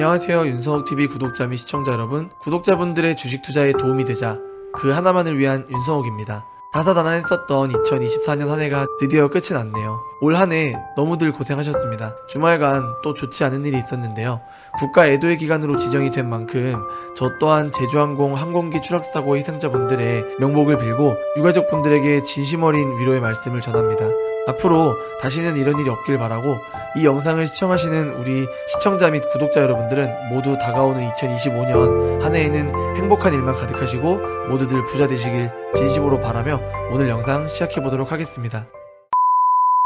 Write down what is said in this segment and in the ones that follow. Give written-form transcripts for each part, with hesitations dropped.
안녕하세요. 윤성욱TV 구독자 및 시청자 여러분. 구독자분들의 주식 투자에 도움이 되자 그 하나만을 위한 윤성욱입니다. 다사다난했었던 2024년 한 해가 드디어 끝이 났네요. 올 한 해 너무들 고생하셨습니다. 주말간 또 좋지 않은 일이 있었는데요. 국가 애도의 기간으로 지정이 된 만큼 저 또한 제주항공 항공기 추락사고 희생자분들의 명복을 빌고 유가족분들에게 진심 어린 위로의 말씀을 전합니다. 앞으로 다시는 이런 일이 없길 바라고 이 영상을 시청하시는 우리 시청자 및 구독자 여러분들은 모두 다가오는 2025년 한 해에는 행복한 일만 가득하시고 모두들 부자 되시길 진심으로 바라며 오늘 영상 시작해 보도록 하겠습니다.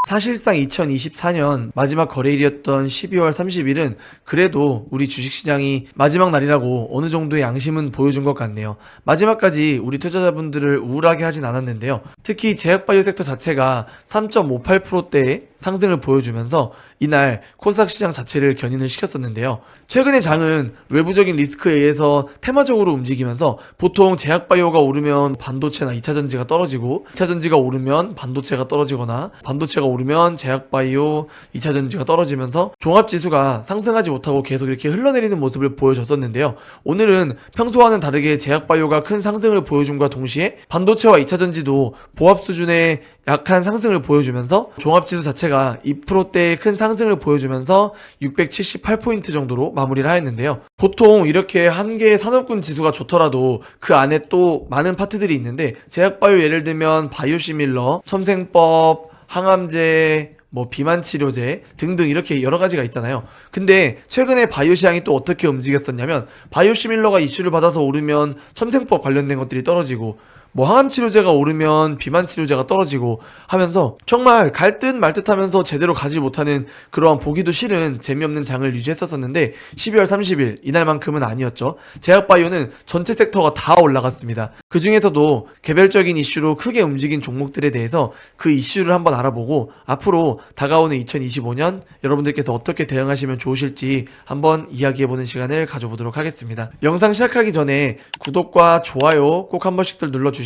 사실상 2024년 마지막 거래일이었던 12월 30일은 그래도 우리 주식시장이 마지막 날이라고 어느 정도의 양심은 보여준 것 같네요. 마지막까지 우리 투자자분들을 우울하게 하진 않았는데요. 특히 제약바이오 섹터 자체가 3.58%대의 상승을 보여주면서 이날 코스닥 시장 자체를 견인을 시켰었는데요. 최근의 장은 외부적인 리스크에 의해서 테마적으로 움직이면서 보통 제약바이오가 오르면 반도체나 2차전지가 떨어지고 2차전지가 오르면 반도체가 떨어지거나 반도체가 오르면 제약바이오, 2차전지가 떨어지면서 종합지수가 상승하지 못하고 계속 이렇게 흘러내리는 모습을 보여줬었는데요. 오늘은 평소와는 다르게 제약바이오가 큰 상승을 보여준과 동시에 반도체와 2차전지도 보합 수준의 약한 상승을 보여주면서 종합지수 자체가 2%대의 큰 상승을 보여주면서 678포인트 정도로 마무리를 하였는데요. 보통 이렇게 한 개의 산업군 지수가 좋더라도 그 안에 또 많은 파트들이 있는데 제약바이오 예를 들면 바이오시밀러, 첨생법, 항암제, 비만치료제 등등 이렇게 여러 가지가 있잖아요. 근데 최근에 바이오 시장이 또 어떻게 움직였었냐면 바이오시밀러가 이슈를 받아서 오르면 첨생법 관련된 것들이 떨어지고 항암치료제가 오르면 비만치료제가 떨어지고 하면서 정말 갈 듯 말 듯 하면서 제대로 가지 못하는 그러한 보기도 싫은 재미없는 장을 유지했었었는데 12월 30일 이날만큼은 아니었죠. 제약바이오는 전체 섹터가 다 올라갔습니다. 그 중에서도 개별적인 이슈로 크게 움직인 종목들에 대해서 그 이슈를 한번 알아보고 앞으로 다가오는 2025년 여러분들께서 어떻게 대응하시면 좋으실지 한번 이야기해보는 시간을 가져보도록 하겠습니다. 영상 시작하기 전에 구독과 좋아요 꼭 한 번씩들 눌러주시면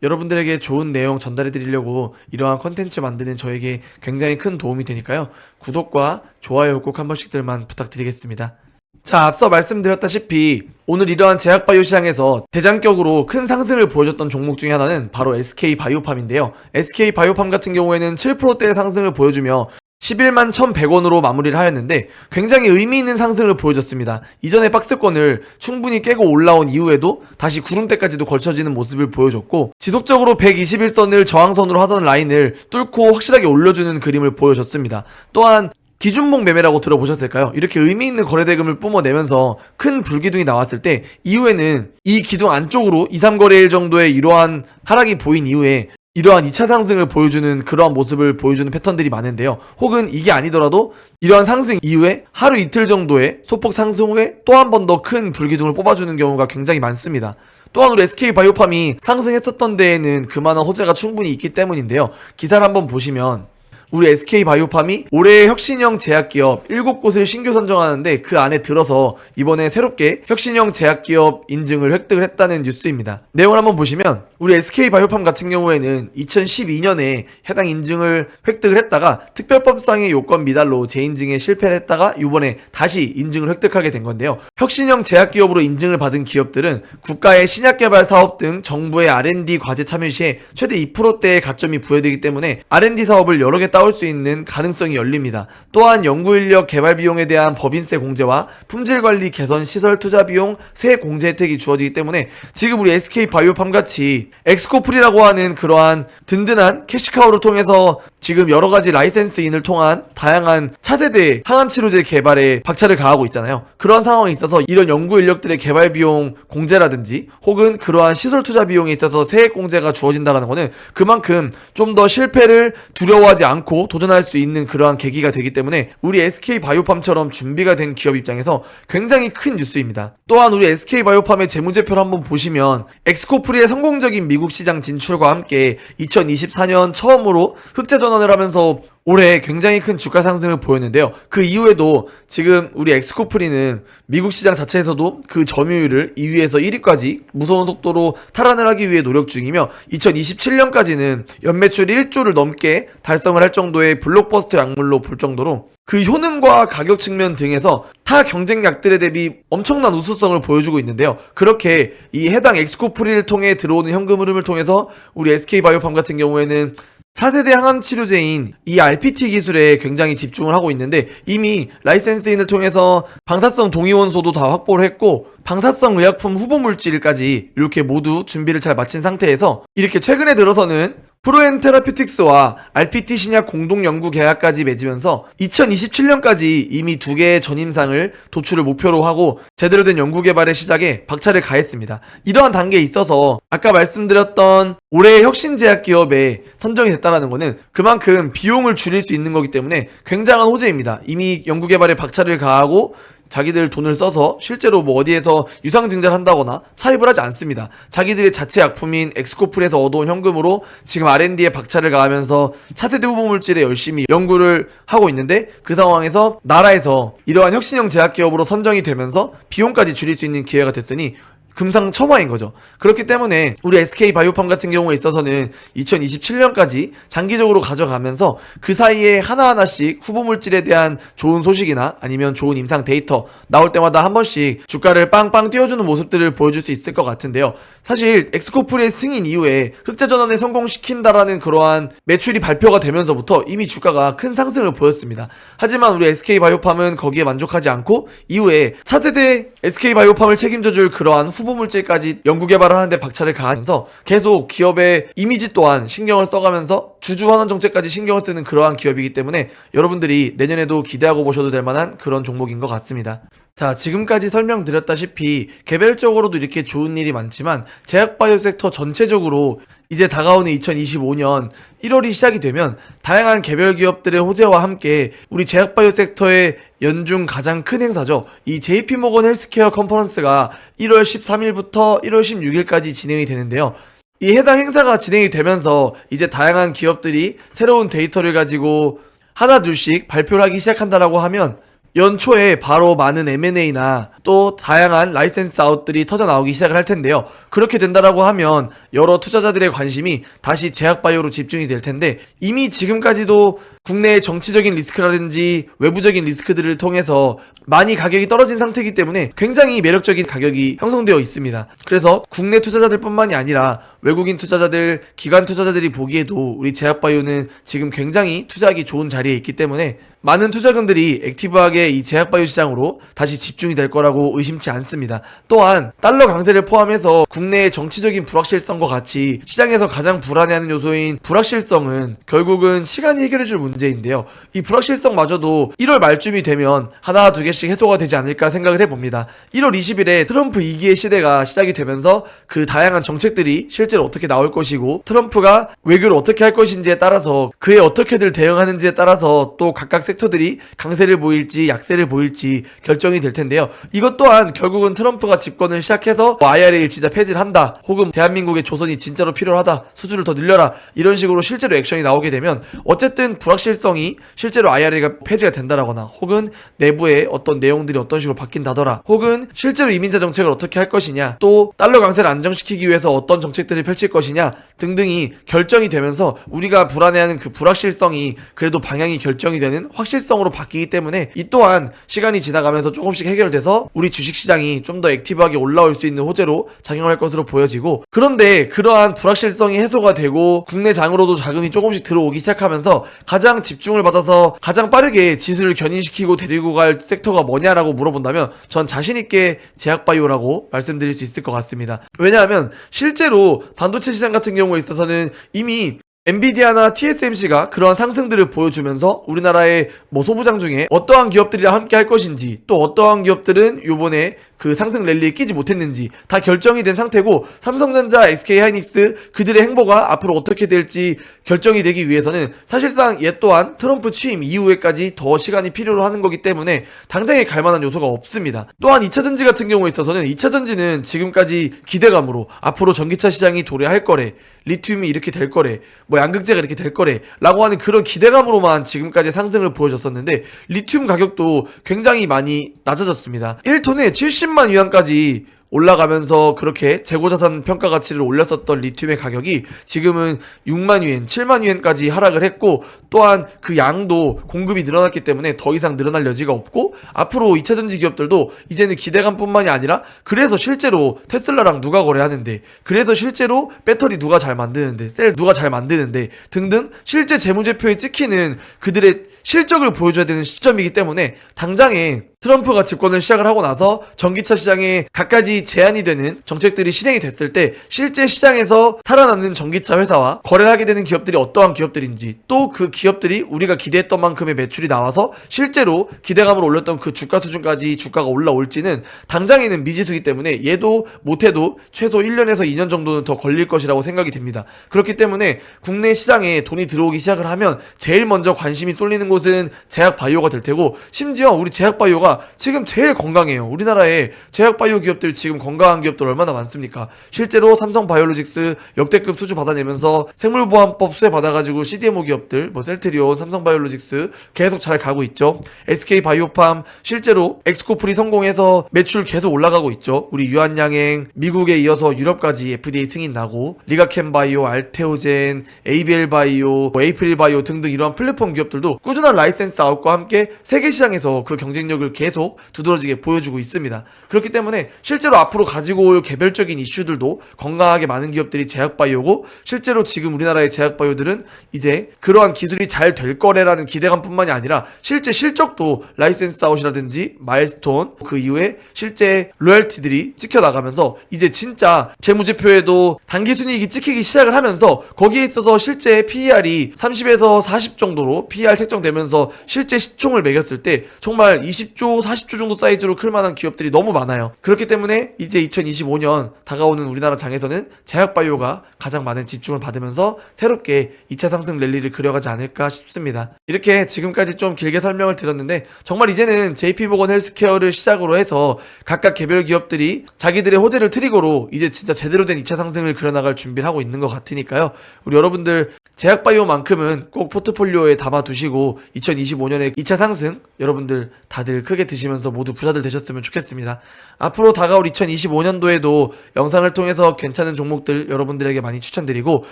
여러분들에게 좋은 내용 전달해 드리려고 이러한 컨텐츠 만드는 저에게 굉장히 큰 도움이 되니까요. 구독과 좋아요 꼭 한 번씩들만 부탁드리겠습니다. 자, 앞서 말씀드렸다시피 오늘 이러한 제약바이오 시장에서 대장격으로 큰 상승을 보여줬던 종목 중에 하나는 바로 SK바이오팜인데요. SK바이오팜 같은 경우에는 7%대의 상승을 보여주며 11만 1,100원으로 마무리를 하였는데 굉장히 의미 있는 상승을 보여줬습니다. 이전의 박스권을 충분히 깨고 올라온 이후에도 다시 구름대까지도 걸쳐지는 모습을 보여줬고 지속적으로 121선을 저항선으로 하던 라인을 뚫고 확실하게 올려주는 그림을 보여줬습니다. 또한 기준목 매매라고 들어보셨을까요? 이렇게 의미 있는 거래대금을 뿜어내면서 큰 불기둥이 나왔을 때 이후에는 이 기둥 안쪽으로 2, 3거래일 정도의 이러한 하락이 보인 이후에 이러한 2차 상승을 보여주는 그러한 모습을 보여주는 패턴들이 많은데요. 혹은 이게 아니더라도 이러한 상승 이후에 하루 이틀 정도의 소폭 상승 후에 또 한 번 더 큰 불기둥을 뽑아주는 경우가 굉장히 많습니다. 또한 우리 SK바이오팜이 상승했었던 데에는 그만한 호재가 충분히 있기 때문인데요. 기사를 한번 보시면 우리 SK바이오팜이 올해 혁신형 제약기업 7곳을 신규 선정하는데 그 안에 들어서 이번에 새롭게 혁신형 제약기업 인증을 획득을 했다는 뉴스입니다. 내용을 한번 보시면 우리 SK바이오팜 같은 경우에는 2012년에 해당 인증을 획득을 했다가 특별법상의 요건 미달로 재인증에 실패를 했다가 이번에 다시 인증을 획득하게 된 건데요. 혁신형 제약기업으로 인증을 받은 기업들은 국가의 신약개발 사업 등 정부의 R&D 과제 참여 시에 최대 2%대의 가점이 부여되기 때문에 R&D 사업을 여러 개 따올 수 있는 가능성이 열립니다. 또한 연구인력 개발 비용에 대한 법인세 공제와 품질관리 개선 시설 투자 비용 세액 공제 혜택이 주어지기 때문에 지금 우리 SK바이오팜 같이 엑스코프리라고 하는 그러한 든든한 캐시카우를 통해서 지금 여러가지 라이센스인을 통한 다양한 차세대 항암치료제 개발에 박차를 가하고 있잖아요. 그런 상황에 있어서 이런 연구인력들의 개발 비용 공제라든지 혹은 그러한 시설 투자 비용에 있어서 세액 공제가 주어진다는 거는 그만큼 좀 더 실패를 두려워하지 않고 도전할 수 있는 그러한 계기가 되기 때문에 우리 SK바이오팜처럼 준비가 된 기업 입장에서 굉장히 큰 뉴스입니다. 또한 우리 SK바이오팜의 재무제표를 한번 보시면 엑스코프리의 성공적인 미국 시장 진출과 함께 2024년 처음으로 흑자 전환을 하면서 올해 굉장히 큰 주가 상승을 보였는데요. 그 이후에도 지금 우리 엑스코프리는 미국 시장 자체에서도 그 점유율을 2위에서 1위까지 무서운 속도로 탈환을 하기 위해 노력 중이며 2027년까지는 연매출 1조를 넘게 달성을 할 정도의 블록버스터 약물로 볼 정도로 그 효능과 가격 측면 등에서 타 경쟁약들에 대비 엄청난 우수성을 보여주고 있는데요. 그렇게 이 해당 엑스코프리를 통해 들어오는 현금 흐름을 통해서 우리 SK바이오팜 같은 경우에는 차세대 항암 치료제인 이 RPT 기술에 굉장히 집중을 하고 있는데 이미 라이센스인을 통해서 방사성 동위원소도 다 확보를 했고 방사성 의약품 후보 물질까지 이렇게 모두 준비를 잘 마친 상태에서 이렇게 최근에 들어서는 프로엔 테라퓨틱스와 RPT 신약 공동 연구 계약까지 맺으면서 2027년까지 이미 2개의 전임상을 도출을 목표로 하고 제대로 된 연구 개발의 시작에 박차를 가했습니다. 이러한 단계에 있어서 아까 말씀드렸던 올해의 혁신제약 기업에 선정이 됐다는 것은 그만큼 비용을 줄일 수 있는 거기 때문에 굉장한 호재입니다. 이미 연구 개발에 박차를 가하고 자기들 돈을 써서 실제로 뭐 어디에서 유상증자를 한다거나 차입을 하지 않습니다. 자기들의 자체 약품인 엑스코플에서 얻어온 현금으로 지금 R&D에 박차를 가하면서 차세대 후보 물질에 열심히 연구를 하고 있는데 그 상황에서 나라에서 이러한 혁신형 제약기업으로 선정이 되면서 비용까지 줄일 수 있는 기회가 됐으니 금상첨화인 거죠. 그렇기 때문에 우리 SK바이오팜 같은 경우에 있어서는 2027년까지 장기적으로 가져가면서 그 사이에 하나하나씩 후보 물질에 대한 좋은 소식이나 아니면 좋은 임상 데이터 나올 때마다 한 번씩 주가를 빵빵 띄워주는 모습들을 보여줄 수 있을 것 같은데요. 사실 엑스코플의 승인 이후에 흑자전환에 성공시킨다라는 그러한 매출이 발표가 되면서부터 이미 주가가 큰 상승을 보였습니다. 하지만 우리 SK바이오팜은 거기에 만족하지 않고 이후에 차세대 SK바이오팜을 책임져줄 그러한 후보 물질까지 연구 개발을 하는데 박차를 가하면서 계속 기업의 이미지 또한 신경을 써가면서 주주환원 정책까지 신경을 쓰는 그러한 기업이기 때문에 여러분들이 내년에도 기대하고 보셔도 될 만한 그런 종목인 것 같습니다. 자, 지금까지 설명드렸다시피 개별적으로도 이렇게 좋은 일이 많지만 제약바이오 섹터 전체적으로 이제 다가오는 2025년 1월이 시작이 되면 다양한 개별 기업들의 호재와 함께 우리 제약바이오 섹터의 연중 가장 큰 행사죠. 이 JP모건 헬스케어 컨퍼런스가 1월 13일부터 1월 16일까지 진행이 되는데요. 이 해당 행사가 진행이 되면서 이제 다양한 기업들이 새로운 데이터를 가지고 하나 둘씩 발표를 하기 시작한다라고 하면 연초에 바로 많은 M&A나 또 다양한 라이센스 아웃들이 터져 나오기 시작을 할 텐데요. 그렇게 된다라고 하면 여러 투자자들의 관심이 다시 제약바이오로 집중이 될 텐데 이미 지금까지도 국내의 정치적인 리스크라든지 외부적인 리스크들을 통해서 많이 가격이 떨어진 상태이기 때문에 굉장히 매력적인 가격이 형성되어 있습니다. 그래서 국내 투자자들 뿐만이 아니라 외국인 투자자들, 기관 투자자들이 보기에도 우리 제약바이오는 지금 굉장히 투자하기 좋은 자리에 있기 때문에 많은 투자금들이 액티브하게 이 제약바이오 시장으로 다시 집중이 될 거라고 의심치 않습니다. 또한 달러 강세를 포함해서 국내의 정치적인 불확실성과 같이 시장에서 가장 불안해하는 요소인 불확실성은 결국은 시간이 해결해줄 문제인데요. 이 불확실성마저도 1월 말쯤이 되면 하나 두 개씩 해소가 되지 않을까 생각을 해봅니다. 1월 20일에 트럼프 2기의 시대가 시작이 되면서 그 다양한 정책들이 실제로 어떻게 나올 것이고 트럼프가 외교를 어떻게 할 것인지에 따라서 그에 어떻게들 대응하는지에 따라서 또 각각 섹터들이 강세를 보일지 약세를 보일지 결정이 될 텐데요. 이것 또한 결국은 트럼프가 집권을 시작해서 IRA 일치자 폐지를 한다 혹은 대한민국의 조선이 진짜로 필요하다 수주를 더 늘려라 이런 식으로 실제로 액션이 나오게 되면 어쨌든 불확실성이 실제로 IRA가 폐지가 된다라거나 혹은 내부의 어떤 내용들이 어떤 식으로 바뀐다더라 혹은 실제로 이민자 정책을 어떻게 할 것이냐 또 달러 강세를 안정시키기 위해서 어떤 정책들을 펼칠 것이냐 등등이 결정이 되면서 우리가 불안해하는 그 불확실성이 그래도 방향이 결정이 되는 확실성으로 바뀌기 때문에 이 또한 시간이 지나가면서 조금씩 해결돼서 우리 주식시장이 좀 더 액티브하게 올라올 수 있는 호재로 작용할 것으로 보여지고 그런데 그러한 불확실성이 해소가 되고 국내 장으로도 자금이 조금씩 들어오기 시작하면서 가장 집중을 받아서 가장 빠르게 지수를 견인시키고 데리고 갈 섹터가 뭐냐라고 물어본다면 전 자신있게 제약바이오라고 말씀드릴 수 있을 것 같습니다. 왜냐하면 실제로 반도체 시장 같은 경우에 있어서는 이미 엔비디아나 TSMC가 그러한 상승들을 보여주면서 우리나라의 뭐 소부장 중에 어떠한 기업들이랑 함께 할 것인지 또 어떠한 기업들은 요번에 그 상승 랠리에 끼지 못했는지 다 결정이 된 상태고 삼성전자, SK하이닉스 그들의 행보가 앞으로 어떻게 될지 결정이 되기 위해서는 사실상 얘 또한 트럼프 취임 이후에까지 더 시간이 필요로 하는 거기 때문에 당장에 갈만한 요소가 없습니다. 또한 2차전지 같은 경우에 있어서는 2차전지는 지금까지 기대감으로 앞으로 전기차 시장이 도래할 거래 리튬이 이렇게 될 거래 뭐 양극재가 이렇게 될 거래 라고 하는 그런 기대감으로만 지금까지 상승을 보여줬었는데 리튬 가격도 굉장히 많이 낮아졌습니다. 1톤에 70만 위안까지 올라가면서 그렇게 재고자산 평가 가치를 올렸었던 리튬의 가격이 지금은 6만 위엔, 7만 위엔까지 하락을 했고, 또한 그 양도 공급이 늘어났기 때문에 더 이상 늘어날 여지가 없고, 앞으로 2차전지 기업들도 이제는 기대감뿐만이 아니라 그래서 실제로 테슬라랑 누가 거래하는데, 그래서 실제로 배터리 누가 잘 만드는데, 셀 누가 잘 만드는데 등등 실제 재무제표에 찍히는 그들의 실적을 보여줘야 되는 시점이기 때문에 당장에 트럼프가 집권을 시작을 하고 나서 전기차 시장에 갖가지 제한이 되는 정책들이 실행이 됐을 때 실제 시장에서 살아남는 전기차 회사와 거래를 하게 되는 기업들이 어떠한 기업들인지, 또 그 기업들이 우리가 기대했던 만큼의 매출이 나와서 실제로 기대감을 올렸던 그 주가 수준까지 주가가 올라올지는 당장에는 미지수이기 때문에 얘도 못해도 최소 1년에서 2년 정도는 더 걸릴 것이라고 생각이 됩니다. 그렇기 때문에 국내 시장에 돈이 들어오기 시작을 하면 제일 먼저 관심이 쏠리는 곳은 제약바이오가 될 테고, 심지어 우리 제약바이오가 지금 제일 건강해요. 우리나라에 제약바이오 기업들 지금 건강한 기업들 얼마나 많습니까? 실제로 삼성바이오로직스 역대급 수주 받아내면서 생물보안법 수혜 받아가지고 CDMO 기업들 뭐 셀트리온, 삼성바이오로직스 계속 잘 가고 있죠. SK바이오팜 실제로 엑스코프리 성공해서 매출 계속 올라가고 있죠. 우리 유한양행 미국에 이어서 유럽까지 FDA 승인 나고, 리가캠바이오, 알테오젠, ABL바이오, 에이프릴바이오 등등 이러한 플랫폼 기업들도 꾸준한 라이센스 아웃과 함께 세계 시장에서 그 경쟁력을 계속 두드러지게 보여주고 있습니다. 그렇기 때문에 실제로 앞으로 가지고 올 개별적인 이슈들도 건강하게 많은 기업들이 제약바이오고, 실제로 지금 우리나라의 제약바이오들은 이제 그러한 기술이 잘 될 거래라는 기대감뿐만이 아니라 실제 실적도 라이센스 아웃이라든지 마일스톤, 그 이후에 실제 로열티들이 찍혀나가면서 이제 진짜 재무제표에도 당기순이익이 찍히기 시작을 하면서 거기에 있어서 실제 PER이 30에서 40 정도로 PER 책정되면서 실제 시총을 매겼을 때 정말 20조, 40조 정도 사이즈로 클만한 기업들이 너무 많아요. 그렇기 때문에 이제 2025년 다가오는 우리나라 장에서는 제약바이오가 가장 많은 집중을 받으면서 새롭게 2차 상승 랠리를 그려가지 않을까 싶습니다. 이렇게 지금까지 좀 길게 설명을 드렸는데, 정말 이제는 JP모건 헬스케어를 시작으로 해서 각각 개별 기업들이 자기들의 호재를 트리거로 이제 진짜 제대로 된 2차 상승을 그려나갈 준비를 하고 있는 것 같으니까요. 우리 여러분들 제약바이오만큼은 꼭 포트폴리오에 담아두시고 2025년에 2차 상승 여러분들 다들 크게 드시면서 모두 부자들 되셨으면 좋겠습니다. 앞으로 다가올 2025년도에도 영상을 통해서 괜찮은 종목들 여러분들에게 많이 추천드리고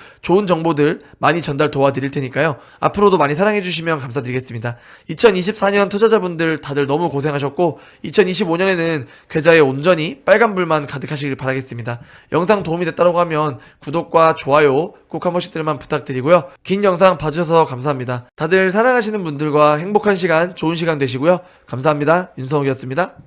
좋은 정보들 많이 전달 도와드릴 테니까요. 앞으로도 많이 사랑해주시면 감사드리겠습니다. 2024년 투자자분들 다들 너무 고생하셨고 2025년에는 계좌에 온전히 빨간불만 가득하시길 바라겠습니다. 영상 도움이 됐다고 하면 구독과 좋아요 꼭 한 번씩들만 부탁드리고요. 긴 영상 봐주셔서 감사합니다. 다들 사랑하시는 분들과 행복한 시간, 좋은 시간 되시고요. 감사합니다. 윤성욱이었습니다.